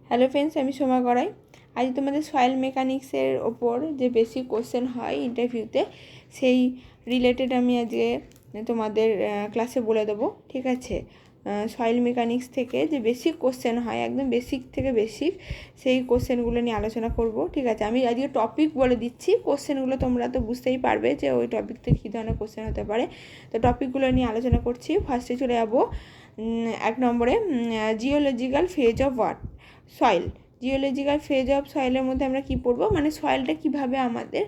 Hello friends, আমি সোমা গড়াই। আজ তোমাদের সয়েল মেকানিক্সের ওপর যে বেসিক কোশ্চেন হয় ইন্টারভিউতে, সেই রিলেটেড আমি আজকে তোমাদের ক্লাসে বলে দেবো। ঠিক আছে, সয়েল মেকানিক্স থেকে যে বেসিক কোশ্চেন হয়, একদম বেসিক থেকে বেসিক, সেই কোশ্চেনগুলো নিয়ে আলোচনা করব। ঠিক আছে, আমি আজকে টপিক বলে দিচ্ছি, কোশ্চেনগুলো তোমরা তো বুঝতেই পারবে যে ওই টপিক থেকে কী ধরনের কোশ্চেন হতে পারে। তো টপিকগুলো নিয়ে আলোচনা করছি। ফার্স্টে চলে যাবো 1 নম্বরে, geological phase of soil. Geological phase of সয়েলের মধ্যে আমরা কী পড়বো, মানে সয়েলটা কীভাবে আমাদের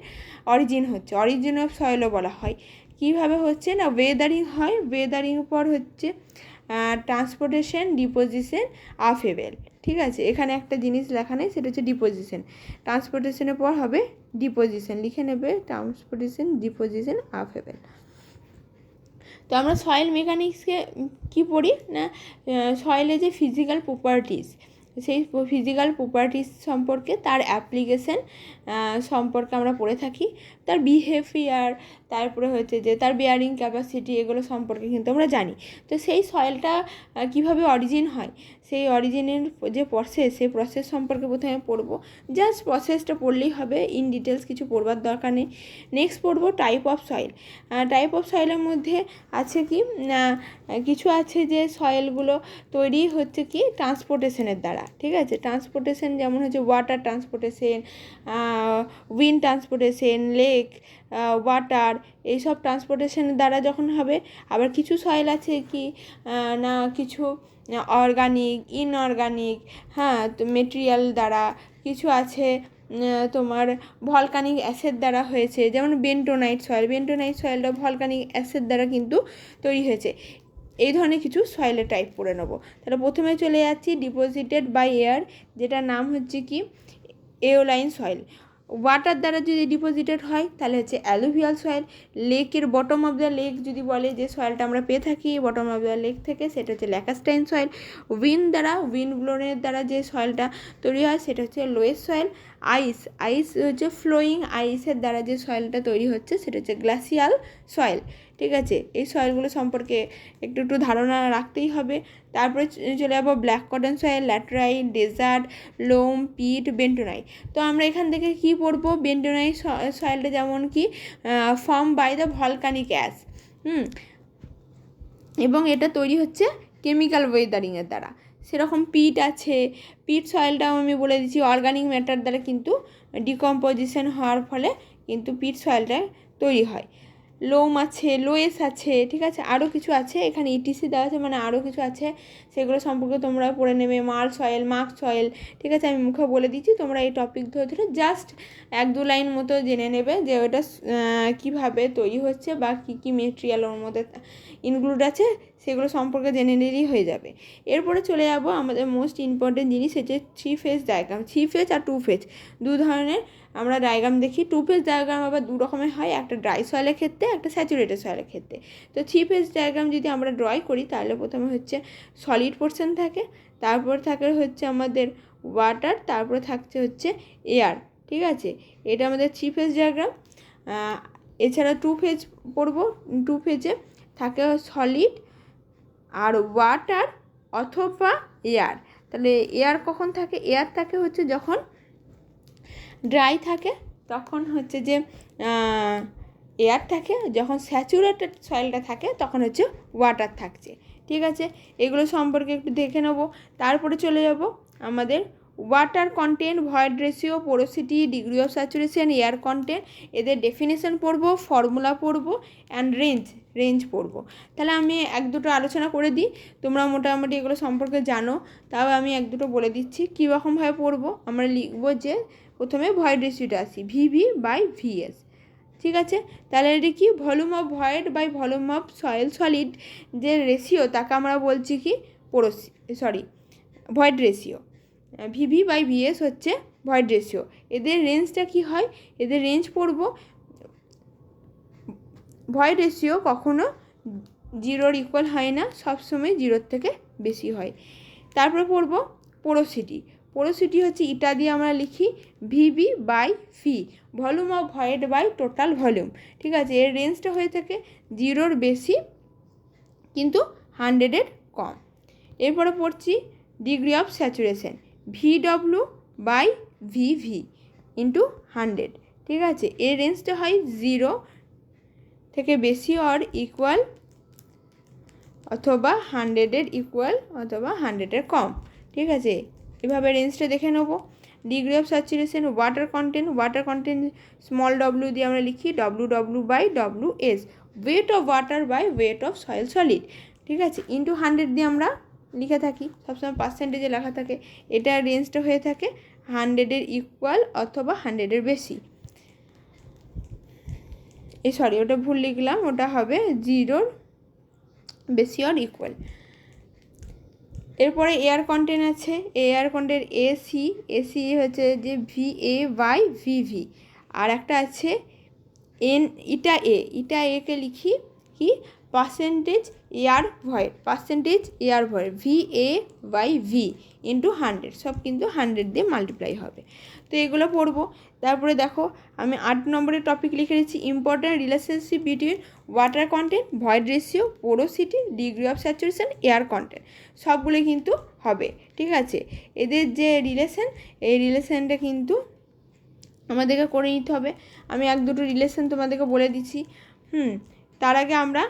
অরিজিন হচ্ছে, অরিজিন অফ সয়েলও বলা হয়। কীভাবে হচ্ছে না, ওয়েদারিং হয়, ওয়েদারিং পর হচ্ছে ট্রান্সপোর্টেশন, ডিপোজিশন, আফেবেল। ঠিক আছে, এখানে একটা জিনিস লেখা নেই, সেটা হচ্ছে ডিপোজিশন। ট্রান্সপোর্টেশনের পর হবে ডিপোজিশন, লিখে নেবে ট্রান্সপোর্টেশন, ডিপোজিশন, আফেবেল। তো আমরা সয়েল মেকানিক্সকে কী পড়ি না, সয়েলের যে ফিজিক্যাল প্রপার্টিস, সেই ফিজিক্যাল প্রপার্টিস সম্পর্কে, তার অ্যাপ্লিকেশন সম্পর্কে আমরা পড়ে থাকি। তার বিহেভিয়ার, তারপরে হচ্ছে যে তার বেয়ারিং ক্যাপাসিটি, এগুলো সম্পর্কে কিন্তু আমরা জানি। তো সেই সয়েলটা কীভাবে অরিজিন হয়, সেই অরিজিনের যে প্রসেস, সেই প্রসেস সম্পর্কে প্রথমে পড়বো। জাস্ট প্রসেসটা পড়লেই হবে, ইন ডিটেলস কিছু পড়বার দরকার নেই। নেক্সট পড়বো type of soil. Type of সয়েলের মধ্যে আছে কি না, কিছু আছে যে সয়েলগুলো তৈরি হচ্ছে কি ট্রান্সপোর্টেশনের দ্বারা। ঠিক আছে, ট্রান্সপোর্টেশন যেমন হচ্ছে water transportation, wind transportation, lake water, এইসব ট্রান্সপোর্টেশনের দ্বারা যখন হবে। আবার কিছু সয়েল আছে কি না, কিছু অর্গানিক, ইনঅর্গানিক, হ্যাঁ, তো মেটেরিয়াল দ্বারা। কিছু আছে তোমার ভলকানিক অ্যাসিড দ্বারা হয়েছে, যেমন বেন্টোনাইট সয়েল। বেন্টোনাইট সয়েলটা ভলকানিক অ্যাসিড দ্বারা কিন্তু তৈরি হয়েছে। এই ধরনের কিছু সয়েলের টাইপ পড়ে নেবো। তাহলে প্রথমে চলে যাচ্ছি ডিপোজিটেড বাই এয়ার, যেটার নাম হচ্ছে কি এওলাইন সয়েল। ওয়াটার দ্বারা যদি ডিপোজিটেড হয় তাহলে হচ্ছে অ্যালুভিয়াল সয়েল। লেকের বটম অফ দ্য লেক যদি বলে, যে সয়েলটা আমরা পেয়ে থাকি বটম অফ দ্য লেক থেকে, সেটা হচ্ছে ল্যাকাস্টাইন সয়েল। উইন্ড দ্বারা, উইন্ড ব্লোনের দ্বারা যে সয়েলটা তৈরি হয় সেটা হচ্ছে লোয়েস সয়েল। আইস হচ্ছে ফ্লোয়িং আইসের দ্বারা যে সয়েলটা তৈরি হচ্ছে সেটা হচ্ছে গ্লাসিয়াল সয়েল। ঠিক আছে, এই সয়েলগুলো সম্পর্কে একটু ধারণা রাখতেই হবে। তারপরে চলে যাবো black cotton soil, laterite, desert, loam, peat, bentonite. তো আমরা এখান থেকে কী পড়বো, বেন্টোনাইট সয়েলটা যেমন কি form by the volcanic ash, এবং এটা তৈরি হচ্ছে কেমিক্যাল ওয়েদারিংয়ের দ্বারা। সেরকম পিট আছে, পিট সয়েলটাও আমি বলে দিচ্ছি অর্গানিক ম্যাটার দ্বারা কিন্তু ডিকম্পোজিশন হওয়ার ফলে কিন্তু পিট সয়েলটা তৈরি হয়। লোম আছে, লোয়েস আছে, ঠিক আছে, আরও কিছু আছে, এখানে ইটিসি দেওয়া আছে, মানে আরও কিছু আছে, সেগুলো সম্পর্কে তোমরা পড়ে নেবে। মাল সয়েল, মার্ক সয়েল, ঠিক আছে, আমি মুখে বলে দিচ্ছি, তোমরা এই টপিক ধরে ধরে জাস্ট 1-2 লাইন মতো জেনে নেবে যে ওটা কীভাবে তৈরি হচ্ছে বা কী কী মেটেরিয়াল ওর মধ্যে ইনক্লুড আছে, সেগুলো সম্পর্কে জেনে নিলেই হয়ে যাবে। এরপরে চলে যাব আমাদের মোস্ট ইম্পর্টেন্ট জিনিস, হচ্ছে 3 ফেজ ডায়াগ্রাম। 3 ফেজ আর 2 ফেজ, দু ধরনের আমরা ডায়াগ্রাম দেখি। 2 ফেজ ডায়াগ্রাম আবার দু রকমের হয়, একটা ড্রাই সয়েলের ক্ষেত্রে, একটা স্যাচুরেটেড সয়েলের ক্ষেত্রে। তো 3 ফেজ ডায়াগ্রাম যদি আমরা ড্রয় করি, তাহলে প্রথমে হচ্ছে সলিড পোর্শন থাকে, তারপর থাকে হচ্ছে আমাদের ওয়াটার, তারপরে থাকছে হচ্ছে এয়ার। ঠিক আছে, এটা আমাদের 3 ফেজ ডায়াগ্রাম। এছাড়া 2 ফেজ পড়বো। 2 ফেজে থাকে সলিড আর ওয়াটার অথবা এয়ার। তাহলে এয়ার কখন থাকে, এয়ার থাকে হচ্ছে যখন ড্রাই থাকে তখন হচ্ছে যে এয়ার থাকে, যখন স্যাচুরেটেড সয়েলটা থাকে তখন হচ্ছে ওয়াটার থাকছে। ঠিক আছে, এগুলো সম্পর্কে একটু দেখে নেব। তারপরে চলে যাব আমাদের water content, void ratio, porosity, degree of saturation, air content, এদের ডেফিনেশন পড়বো, ফর্মুলা পড়বো, অ্যান্ড রেঞ্জ পড়বো। তাহলে আমি 1-2 আলোচনা করে দিই, তোমরা মোটামুটি এগুলো সম্পর্কে জানো, তাও আমি 1-2 বলে দিচ্ছি কীরকমভাবে পড়বো। আমরা লিখবো যে প্রথমে ভয়েড রেশিওটা আসি ভিভি বাই ভিএস। ঠিক আছে, তাহলে এটি কি volume of void by volume of soil solid, যে রেশিও তাকে আমরা বলছি কি void ratio. VV by VS হচ্ছে ভয়েড রেশিও। এদের রেঞ্জটা কি হয়, এদের রেঞ্জ পড়ব, ভয়েড রেশিও কখনো 0-র ইকুয়াল হয় না, সবসময় 0-র থেকে বেশি হয়। তারপরে পড়ব পোরোসিটি। পোরোসিটি হচ্ছে ইটা দিয়ে আমরা লিখি VV by V, volume of void by total volume. ঠিক আছে, এর রেঞ্জটা হয়ে থাকে 0-র বেশি কিন্তু 100-এর কম। এরপরে পড়ছি degree of saturation. VW by VV into 100, ঠিক আছে। এর রেঞ্জটা হয় 0 থেকে বেশি অর ইকুয়াল অথবা 100-এর ইকুয়াল অথবা 100-এর কম, ঠিক আছে। এভাবে রেঞ্জটা দেখে নেবো। Degree of saturation, water content small w দিয়ে আমরা লিখি WW by WS, weight of water by weight of soil solid, ঠিক আছে, ইন্টু 100 দিয়ে আমরা লিখে থাকি, সবসময় পার্সেন্টেজে লেখা থাকে। এটা রেঞ্জটা হয়ে থাকে 100-এর ইকুয়াল অথবা 100-এর বেশি। সরি, ওটা ভুল লিখলাম, ওটা হবে 0-র বেশি অর ইকুয়াল। এরপরে এয়ার কন্টেন্ট আছে, এয়ার কন্টেন্ট এসি হচ্ছে যে VA বাই VV, আর একটা আছে ইটা একে লিখি কি percentage air void VA by V into 100, সব কিন্তু 100 দিয়ে মাল্টিপ্লাই হবে। তো এগুলো পড়বো। তারপরে দেখো আমি 8 নম্বরের টপিক লিখে নিচ্ছি, important relationship between water content, void ratio, porosity, degree of saturation, air content, সবগুলো কিন্তু হবে, ঠিক আছে। এদের যে এই রিলেশনটা কিন্তু আমাদেরকে করে নিতে হবে। আমি 1-2 রিলেশন তোমাদেরকে বলে দিচ্ছি। তার আগে আমরা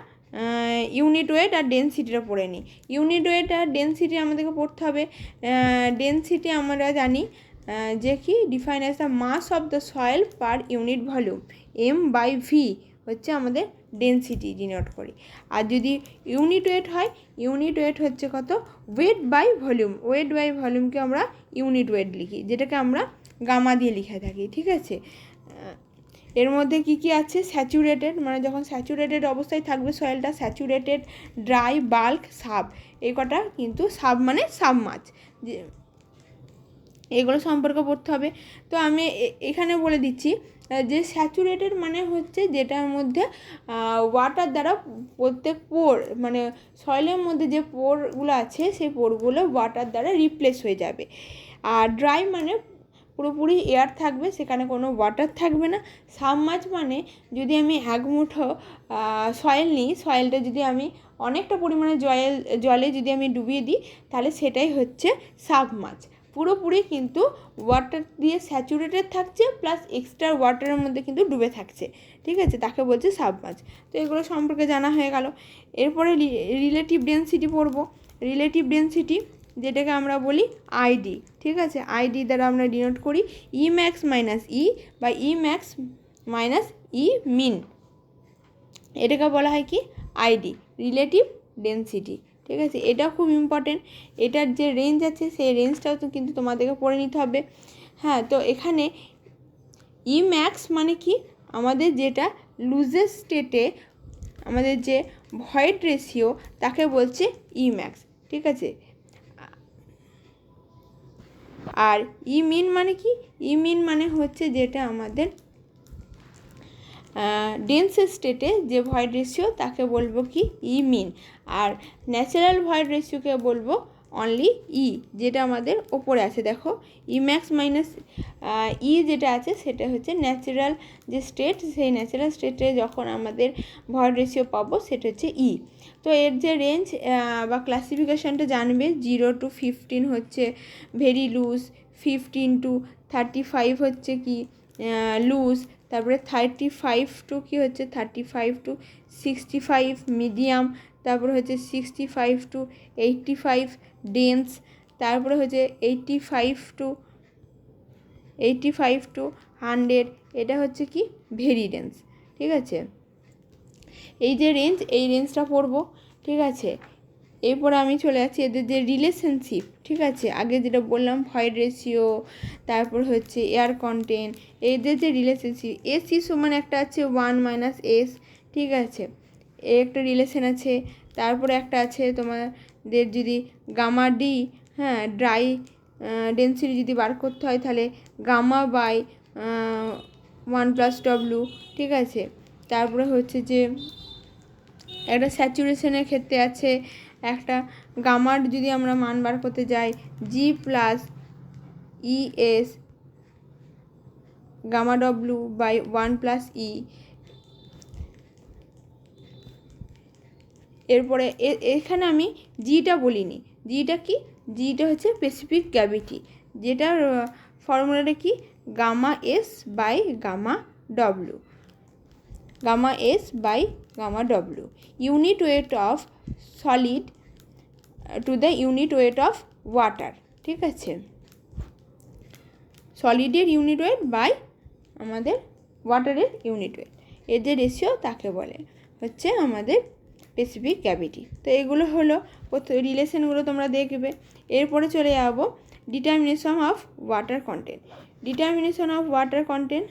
ইউনিট ওয়েট আর ডেনসিটিটা পড়ে নিই। ইউনিট ওয়েট আর ডেনসিটি আমাদেরকে পড়তে হবে। ডেনসিটি আমরা জানি যে কি define as the mass of the soil per unit volume, M/V হচ্ছে আমাদের ডেনসিটি ডিনোট করি। আর যদি ইউনিট ওয়েট হচ্ছে কত, ওয়েট বাই ভলিউমকে আমরা ইউনিট ওয়েট লিখি, যেটাকে আমরা গামা দিয়ে লিখে থাকি, ঠিক আছে। এর মধ্যে কি আছে, স্যাচুরেটেড মানে যখন স্যাচুরেটেড অবস্থায় থাকবে সয়েলটা, স্যাচুরেটেড, ড্রাই, বাল্ক, সাব, এই কটা কিন্তু সাব মানে সাবমার্জ, যে এগুলো সম্পর্কে পড়তে হবে। তো আমি এখানে বলে দিচ্ছি যে স্যাচুরেটেড মানে হচ্ছে যেটার মধ্যে ওয়াটার দ্বারা প্রত্যেক পোর মানে সয়েলের মধ্যে যে পোরগুলো আছে সেই পোরগুলো ওয়াটার দ্বারা রিপ্লেস হয়ে যাবে। আর ড্রাই মানে পুরোপুরি এয়ার থাকবে, সেখানে কোনো ওয়াটার থাকবে না। সাবমার্জ মানে যদি আমি 1 মুঠো সয়েল নিই, সয়েলটা যদি আমি অনেকটা পরিমাণে জলে যদি আমি ডুবিয়ে দিই, তাহলে সেটাই হচ্ছে সাবমার্জ। পুরোপুরি কিন্তু ওয়াটার দিয়ে স্যাচুরেটেড থাকছে, প্লাস এক্সট্রা ওয়াটারের মধ্যে কিন্তু ডুবে থাকছে, ঠিক আছে, তাকে বলছে সাবমার্জ। তো এগুলো সম্পর্কে জানা হয়ে গেল। এরপরে রিলেটিভ ডেনসিটি পড়বো। রিলেটিভ ডেনসিটি যেটাকে আমরা বলি আইডি, ঠিক আছে, আইডি দ্বারা আমরা ডিনোট করি ই ম্যাক্স মাইনাস ই বা ই ম্যাক্স মাইনাস ই মিন, এটাকে বলা হয় কি আইডি, রিলেটিভ ডেনসিটি, ঠিক আছে। এটা খুব ইম্পর্টেন্ট, এটার যে রেঞ্জ আছে সেই রেঞ্জটাও তো কিন্তু তোমাদেরকে পড়ে নিতে হবে। হ্যাঁ, তো এখানে ই ম্যাক্স মানে কি, আমাদের যেটা লুজেস্ট স্টেটে আমাদের যে ভয়েড রেশিও তাকে বলছে ই ম্যাক্স, ঠিক আছে। আর ই মিন মানে কি, ই মিন মানে হচ্ছে যেটা আমাদের ডেন্স স্টেটে যে ভয়েড রেশিও তাকে বলবো কি ই মিন, আর ন্যাচারাল ভয়েড রেশিওকে বলবো অনলি ই, যেটা আমাদের ওপরে আছে। দেখো ই ম্যাক্স মাইনাস ই যেটা আছে সেটা হচ্ছে ন্যাচারাল যে স্টেট, সেই ন্যাচারাল স্টেটে যখন আমাদের ভয়েড রেশিও পাবো সেটা হচ্ছে ই। তো এর যে রেঞ্জ বা ক্লাসিফিকেশনটা জানবে, 0 to 15 হচ্ছে ভেরি লুজ, 15 to 35 হচ্ছে কি লুজ, তারপরে 35 টু কি হচ্ছে 35 to 65 মিডিয়াম, তারপরে হচ্ছে 65 to 85 ডেন্স, তারপরে হচ্ছে 85 to 100, এটা হচ্ছে কি ভেরি ডেন্স, ঠিক আছে। এই যে রেঞ্জ, এই রেঞ্জটা পড়বো, ঠিক আছে। এরপরে আমি চলে যাচ্ছি এদের যে রিলেশনশিপ, ঠিক আছে, আগে যেটা বললাম ভয়েড রেশিও, তারপর হচ্ছে এয়ার কন্টেন্ট, এদের যে রিলেশনশিপ, এসি সমান একটা আছে 1 - S, ঠিক আছে, এ একটা রিলেশন আছে। তারপরে একটা আছে তোমাদের যদি গামা ডি, হ্যাঁ, ড্রাই ডেন্সিটি যদি বার করতে হয় তাহলে গামা বাই 1+W, ঠিক আছে। তারপরে হচ্ছে যে একটা স্যাচুরেশনের ক্ষেত্রে আছে একটা গামার যদি আমরা মান বার করতে যাই G+ES gamma W by 1+E। এরপরে এখানে আমি জিটা বলিনি, জিটা কি, জিটা হচ্ছে স্পেসিফিক গ্র্যাভিটি, যেটার ফর্মুলাটা কি, gamma S by gamma W, gamma S by gamma W, unit weight of solid to the unit weight of water. ঠিক আছে, সলিডের ইউনিট ওয়েট বাই আমাদের ওয়াটারের ইউনিট ওয়েট, এর যে রেশিও তাকে বলে হচ্ছে আমাদের স্পেসিফিক গ্র্যাভিটি। তো এগুলো হলো রিলেশনগুলো তোমরা দেখবে। এরপরে চলে যাবো determination of water content. Determination of water content,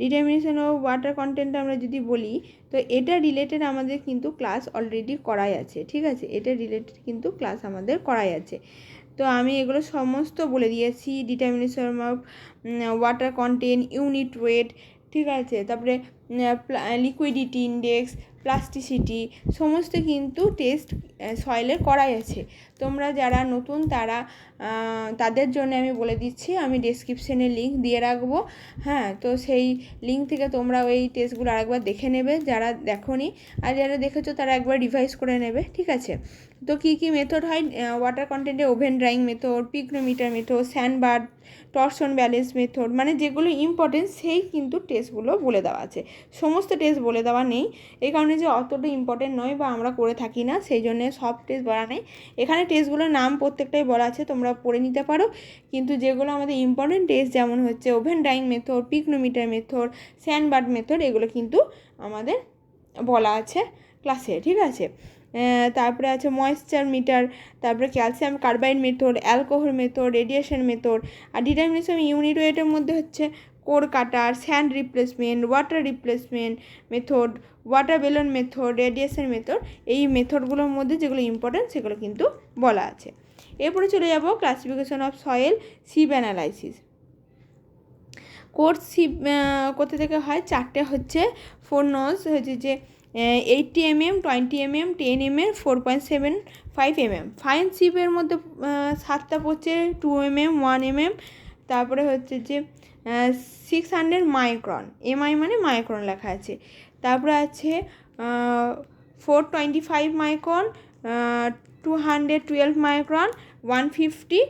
determination of water content আমরা যদি বলি, তো এটা রিলেটেড আমাদের কিন্তু ক্লাস অলরেডি করাই আছে। ঠিক আছে, এটা রিলেটেড কিন্তু ক্লাস আমাদের করাই আছে। তো আমি এগুলো সমস্ত বলে দিয়েছি, determination of water content, unit wait, ঠিক আছে, তারপরে লিকুইডিটি ইন্ডেক্স, প্লাস্টিসিটি, সমস্ত কিন্তু টেস্ট সয়েলের করাই আছে। তোমরা যারা নতুন তারা তাদের জন্য আমি বলে দিচ্ছি, আমি ডেসক্রিপশানে লিঙ্ক দিয়ে রাখবো। হ্যাঁ, তো সেই লিঙ্ক থেকে তোমরা ওই টেস্টগুলো আরেকবার দেখে নেবে যারা দেখোনি, আর যারা দেখেছো তারা একবার রিভাইজ করে নেবে। ঠিক আছে, তো কী কী মেথড হয় ওয়াটার কন্টেন্টে, oven drying method, pycnometer method, sand bath, torsion balance method, মানে যেগুলো ইম্পর্টেন্ট সেই কিন্তু টেস্টগুলো বলে দেওয়া আছে। সমস্ত টেস্ট বলে দেওয়া নেই, এই কারণে যে অতটা ইম্পর্টেন্ট নয় বা আমরা করে থাকি না, সেই জন্যে সব টেস্ট বলা নেই। এখানে টেস্টগুলোর নাম প্রত্যেকটাই বলা আছে, তোমরা পড়ে নিতে পারো। কিন্তু যেগুলো আমাদের ইম্পর্টেন্ট টেস্ট, যেমন হচ্ছে oven drying method, pycnometer method, sand bath method, এগুলো কিন্তু আমাদের বলা আছে ক্লাসে। ঠিক আছে, তারপরে আছে ময়েশ্চার মিটার, তারপরে calcium carbide method, alcohol method, radiation method. আর ডিটারমিনেশন ইউনিট ওয়েটের মধ্যে হচ্ছে core cutter, sand replacement, water replacement method, water balloon method, radiation method, এই মেথডগুলোর মধ্যে যেগুলো ইম্পর্টেন্ট সেগুলো কিন্তু বলা আছে। এরপরে চলে যাব classification of soil, sheep analysis. Course sheep কোথা থেকে হয়, চারটে হচ্ছে, 4 নোজ হচ্ছে যে 80 mm, 20 mm, 10 mm, 4.75 mm। Fine সিপের মধ্যে 7টা পড়ছে, 2 mm, 1 mm, তারপরে হচ্ছে যে 600 মাইক্রন, এমআই মানে মাইক্রন লেখা আছে। তারপরে আছে 425 মাইক্রন, 212 মাইক্রন, 150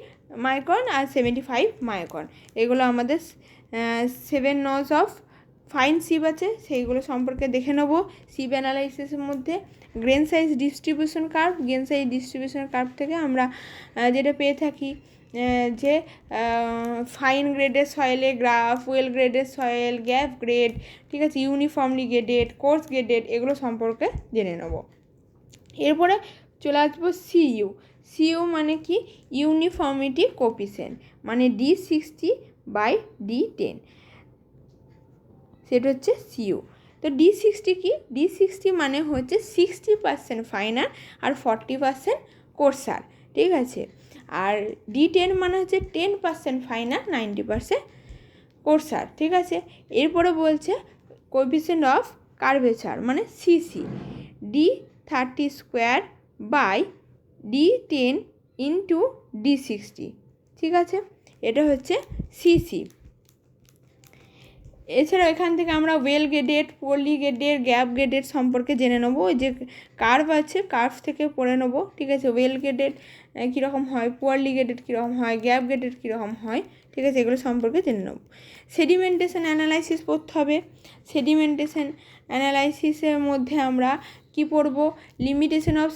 মাইক্রন আর 75 মাইক্রন। এগুলো আমাদের 7 নোজ অফ ফাইন সিপ আছে, সেইগুলো সম্পর্কে দেখে নেব। সিপ অ্যানালাইসিসের মধ্যে grain size distribution curve, grain size distribution curve থেকে আমরা যেটা পেয়ে থাকি যে ফাইন গ্রেডের সয়েলে গ্রাফ, ওয়েল গ্রেডের সয়েল, গ্যাপ গ্রেড, ঠিক আছে, ইউনিফর্মলি গ্রেডেড, কোর্স গ্রেডেড, এগুলো সম্পর্কে জেনে নেব। এরপরে চলে আসবো সিইউ। সিইউ মানে কি, ইউনিফর্মিটি কোপিসেন্ট, মানে D60/D10, সেটা হচ্ছে সিইউ। তো D60 কি, D60 মানে হচ্ছে 60% ফাইনার আর 40% কোর্সার। ঠিক আছে, আর D10 মানে হচ্ছে 10% ফাইনার, 90% কোর্সার। ঠিক আছে, এরপরে বলছে কোএফিসিয়েন্ট অফ কার্ভেচার মানে সিসি, D30²/D10 ইন্টু D60। ঠিক আছে, এটা হচ্ছে সিসি। এছাড়াও এখান থেকে আমরা well graded, poorly graded, gap graded সম্পর্কে জেনে নেবো। যে কার্ভ আছে, কার্ভ থেকে পড়ে নেবো। ঠিক আছে, ওয়েল গ্রেডেড কীরকম হয়, পোরলি গ্রেডেড কীরকম হয়, গ্যাপ গ্রেডেড কীরকম হয়, ঠিক আছে, এগুলো সম্পর্কে জেনে নেবো। সেডিমেন্টেশন অ্যানালাইসিস পড়তে হবে। সেডিমেন্টেশন অ্যানালাইসিসের মধ্যে আমরা কি পড়ব, লিমিটেশন অফ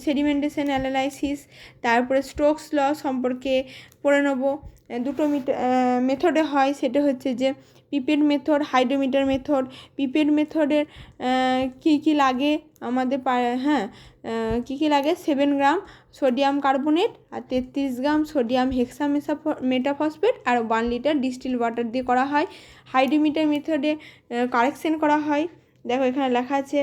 সেডিমেন্টেশন অ্যানালাইসিস, তারপরে স্টোকস ল সম্পর্কে পড়ে নেবো। দুটো মেথডে হয়, সেটা হচ্ছে যে pipette method, hydrometer method. Pipette মেথডের কী কী লাগে আমাদের, হ্যাঁ, কী কী লাগে, 7 গ্রাম সোডিয়াম কার্বনেট আর 33 গ্রাম সোডিয়াম মেটাফসফেট আর 1 লিটার ডিস্টিল ওয়াটার দিয়ে করা হয়। হাইড্রোমিটার মেথডে কারেকশন করা হয়, দেখো এখানে লেখা আছে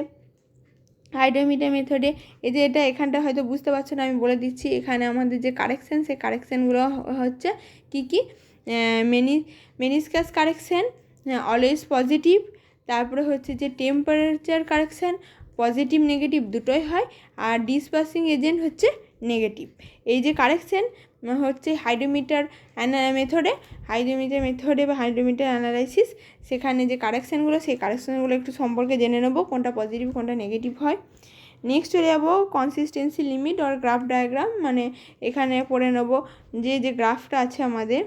হাইড্রোমিটার মেথডে। এই যে এটা এখানটা হয়তো বুঝতে পারছো না, আমি বলে দিচ্ছি। এখানে আমাদের যে কারেকশান, সেই কারেকশানগুলো হচ্ছে কী কী, মেনিসকাস কারেকশান, অলওয়েজ পজিটিভ, তারপরে হচ্ছে যে টেম্পারেচার কারেকশান, পজিটিভ নেগেটিভ দুটোই হয়, আর ডিসপার্সিং এজেন্ট হচ্ছে নেগেটিভ। এই যে কারেকশান হচ্ছে হাইড্রোমিটার মেথডে, বা হাইড্রোমিটার অ্যানালাইসিস, সেখানে যে কারেকশানগুলো, সেই কারেকশানগুলো একটু সম্পর্কে জেনে নেবো, কোনটা পজিটিভ কোনটা নেগেটিভ হয়। নেক্সট চলে যাবো কনসিস্টেন্সি লিমিট আর গ্রাফ ডায়াগ্রাম, মানে এখানে পড়ে নেব যে গ্রাফটা আছে আমাদের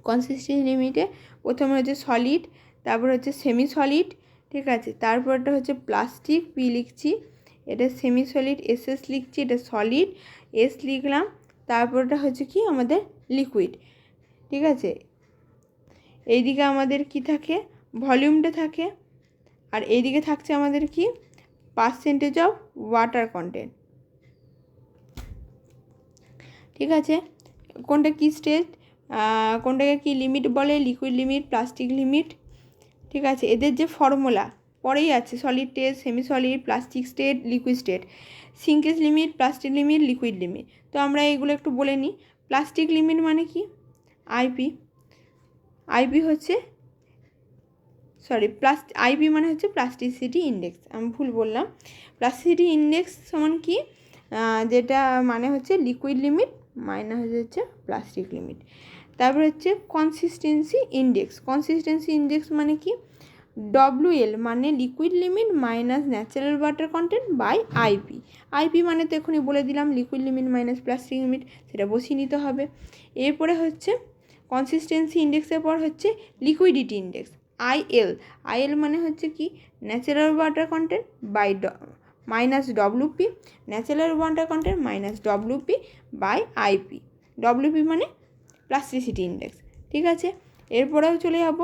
কনসিস্টেন্সি লিমিটে। প্রথমে হচ্ছে সলিড, তারপর হচ্ছে সেমি সলিড, ঠিক আছে, তারপরটা হচ্ছে প্লাস্টিক, পি লিখছি, এটা সেমি সলিড, এস লিখছি, এটা সলিড, এস লিখলাম, তারপরটা হচ্ছে কি আমাদের লিকুইড, ঠিক আছে। এইদিকে আমাদের কি থাকে, ভলিউমটা থাকে, আর এইদিকে থাকছে আমাদের কি পার্সেন্টেজ অফ ওয়াটার কন্টেন্ট, ঠিক আছে। কোনটা কি স্টেজ, কোনটাকে কি লিমিট বলে, লিকুইড লিমিট, প্লাস্টিক লিমিট, ঠিক আছে। এদের যে ফর্মুলা পরেই আছে, solid state, semi solid, plastic state, liquid state, shrinkage limit, plastic limit, liquid limit. তো আমরা এগুলো একটু বলে নিই। প্লাস্টিক লিমিট মানে কি, আইপি হচ্ছে আইপি মানে হচ্ছে প্লাস্টিসিটি ইন্ডেক্স, আমি ভুল বললাম। প্লাস্টিসিটি ইন্ডেক্স সমান কি, যেটা মানে হচ্ছে লিকুইড লিমিট মাইনাস হচ্ছে প্লাস্টিক লিমিট। তারপর হচ্ছে কনসিস্টেন্সি ইন্ডেক্স মানে কি, ডব্লিউএল মানে liquid limit minus natural water content by IP মানে তো এখনই বলে দিলাম liquid limit minus plastic limit, সেটা বসিয়ে নিতে হবে। এরপরে হচ্ছে কনসিস্টেন্সি ইন্ডেক্সের পর হচ্ছে লিকুইডিটি ইন্ডেক্স, আইএল মানে হচ্ছে কি natural water content by minus WP, natural water content minus WP by IP, WP মানে প্লাস্টিসিটি ইন্ডেক্স, ঠিক আছে। এরপরেও চলে যাব,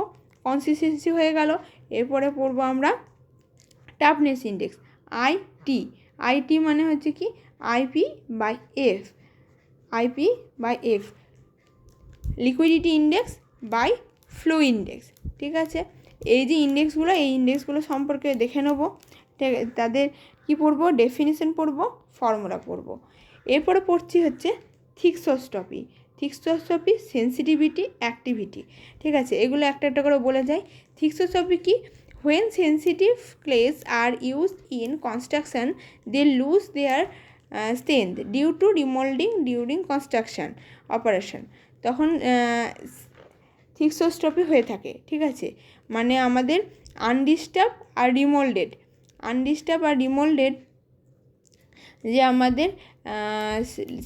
কনসিস্টেন্সি হয়ে গেল, এরপরে পড়বো আমরা টাফনেস ইন্ডেক্স, আইটি মানে হচ্ছে কি IP by F, liquidity index by flow index, ঠিক আছে। এই যে ইন্ডেক্সগুলো সম্পর্কে দেখে নেব, তাদের কি পড়বো, ডেফিনিশন পড়বো, ফর্মুলা পড়বো। এরপরে পড়ছি হচ্ছে থিক্সোস্টপি, সেন্সিটিভিটি, অ্যাক্টিভিটি, ঠিক আছে। এগুলো একটা একটা করে বলে যায়। থিক্সোস্টপি কি, when sensitive clays are used in construction they lose their strength due to remolding during construction operation, তখন থিক্সোস্টপি হয়ে থাকে, ঠিক আছে। মানে আমাদের আনডিস্টার্ব আর রিমোল্ডেড যে আমাদের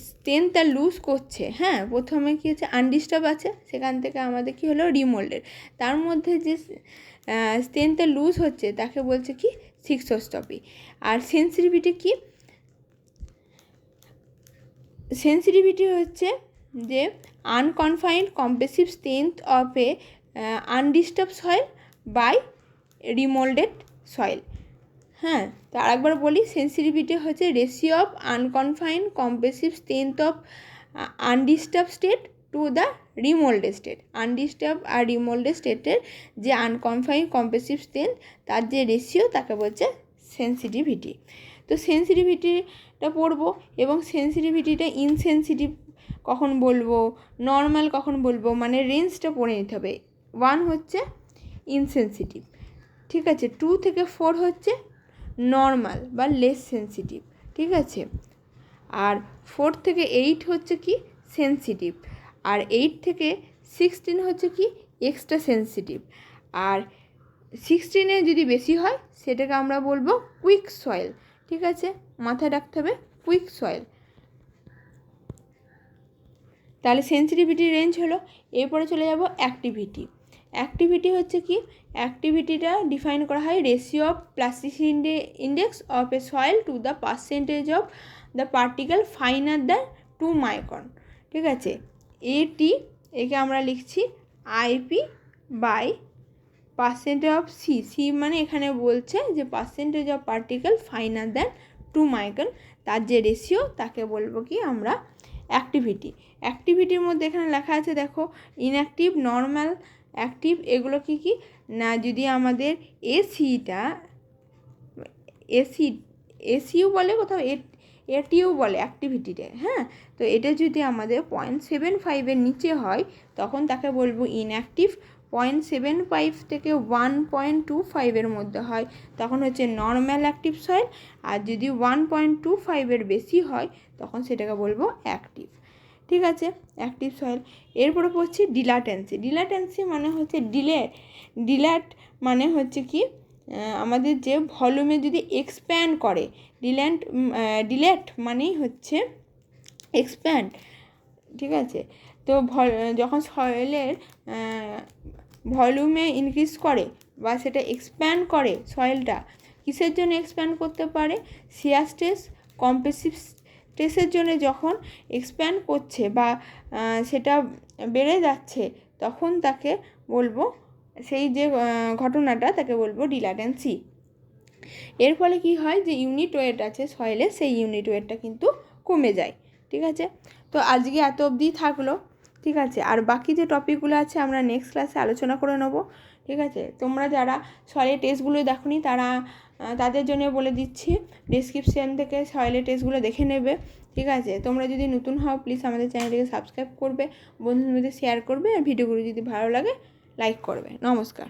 স্ট্রেংথটা লুজ করছে, হ্যাঁ, প্রথমে কী হচ্ছে আনডিস্টার্ব আছে, সেখান থেকে আমাদের কি হলো রিমোল্ডেড, তার মধ্যে যে স্ট্রেংথটা লুজ হচ্ছে তাকে বলছে কি থিক্সোস্টপি। আর সেন্সিটিভিটি হচ্ছে যে unconfined compressive strength of a undisturbed soil by remoulded soil, হ্যাঁ। তো আরেকবার বলি, সেন্সিটিভিটি হচ্ছে ratio of unconfined compressive strength of undisturbed state to the remoulded state, undisturbed আর রিমোল্ডেড স্টেটের যে আনকনফাইন্ড কম্প্রেসিভ স্ট্রেংথ তার যে রেশিও তাকে বলছে সেন্সিটিভিটি। তো সেন্সিটিভিটিটা পড়বো, এবং সেন্সিটিভিটিটা ইনসেন্সিটিভ কখন বলবো, নর্মাল কখন বলবো, মানে রেঞ্জটা পড়ে নিতে হবে। 1 হচ্ছে ইনসেন্সিটিভ, ঠিক আছে, 2 থেকে 4 হচ্ছে নর্মাল বা লেস সেন্সিটিভ, ঠিক আছে, আর 4 থেকে 8 হচ্ছে কি সেন্সিটিভ, আর 8 থেকে 16 হচ্ছে কি এক্সট্রা সেন্সিটিভ, আর 16 যদি বেশি হয় সেটাকে আমরা বলবো কুইক সয়েল, ঠিক আছে, মাথায় রাখতে হবে কুইক সয়েল। তাহলে সেন্সিটিভিটির রেঞ্জ হলো। এরপরে চলে যাব অ্যাক্টিভিটি হচ্ছে কি, অ্যাক্টিভিটিটা ডিফাইন করা হয় ratio of plasticity index of a soil to the percentage of the particle finer than 2 micron, ঠিক আছে। একে আমরা লিখছি IP by percentage of C মানে এখানে বলছে যে percentage of particle finer than 2 micron, তার যে রেশিও তাকে বলবো কি আমরা অ্যাক্টিভিটির মধ্যে এখানে লেখা আছে দেখো, ইনঅ্যাক্টিভ, নর্মাল, অ্যাক্টিভ, এগুলো কি না, যদি আমাদের এসিও বলে, কোথাও এটিও বলে অ্যাক্টিভিটিতে, হ্যাঁ। তো এটা যদি আমাদের 0.75-এর নিচে হয় তখন তাকে বলবো ইনঅ্যাক্টিভ, 0.75 থেকে 1.25-এর মধ্যে হয় তখন হচ্ছে নর্মাল অ্যাক্টিভ সয়েল, আর যদি 1.25-এর বেশি হয় তখন সেটাকে বলবো অ্যাক্টিভ, ঠিক আছে, অ্যাক্টিভ সয়েল। এরপরে পড়ছি ডিলাটেন্সি মানে হচ্ছে ডিলেট মানে হচ্ছে কি আমাদের যে ভলিউমে যদি এক্সপ্যান্ড করে, ডিলেট মানেই হচ্ছে এক্সপ্যান্ড, ঠিক আছে। তো যখন সয়েলের ভলিউমে ইনক্রিজ করে বা সেটা এক্সপ্যান্ড করে, সয়েলটা কিসের জন্য এক্সপ্যান্ড করতে পারে? শিয়ার স্ট্রেস, কম্প্রেসিভ স্ট্রেসের জন্য যখন এক্সপ্যান্ড করছে বা সেটা বেড়ে যাচ্ছে, তখন তাকে বলবো, সেই যে ঘটনাটা তাকে বলবো ডিল্যাটেন্সি। এর ফলে কি হয়, যে ইউনিট ওয়েট আছে সয়েলে, সেই ইউনিট ওয়েটটা কিন্তু কমে যায়, ঠিক আছে। তো আজকে এত অবধি থাকলো, ঠিক আছে। আর বাকি যে টপিকগুলো আছে আমরা নেক্সট ক্লাসে আলোচনা করে নেবো, ঠিক আছে। তোমরা যারা সয়েলের টেস্টগুলো দেখোনি তাদের জন্য বলে দিচ্ছি, ডেসক্রিপশান থেকে সয়েলের টেস্টগুলো দেখে নেবে, ঠিক আছে। তোমরা যদি নতুন হও প্লিজ আমাদের চ্যানেলটিকে সাবস্ক্রাইব করবে, বন্ধুদের মধ্যে শেয়ার করবে, আর ভিডিওগুলো যদি ভালো লাগে লাইক করবে। নমস্কার।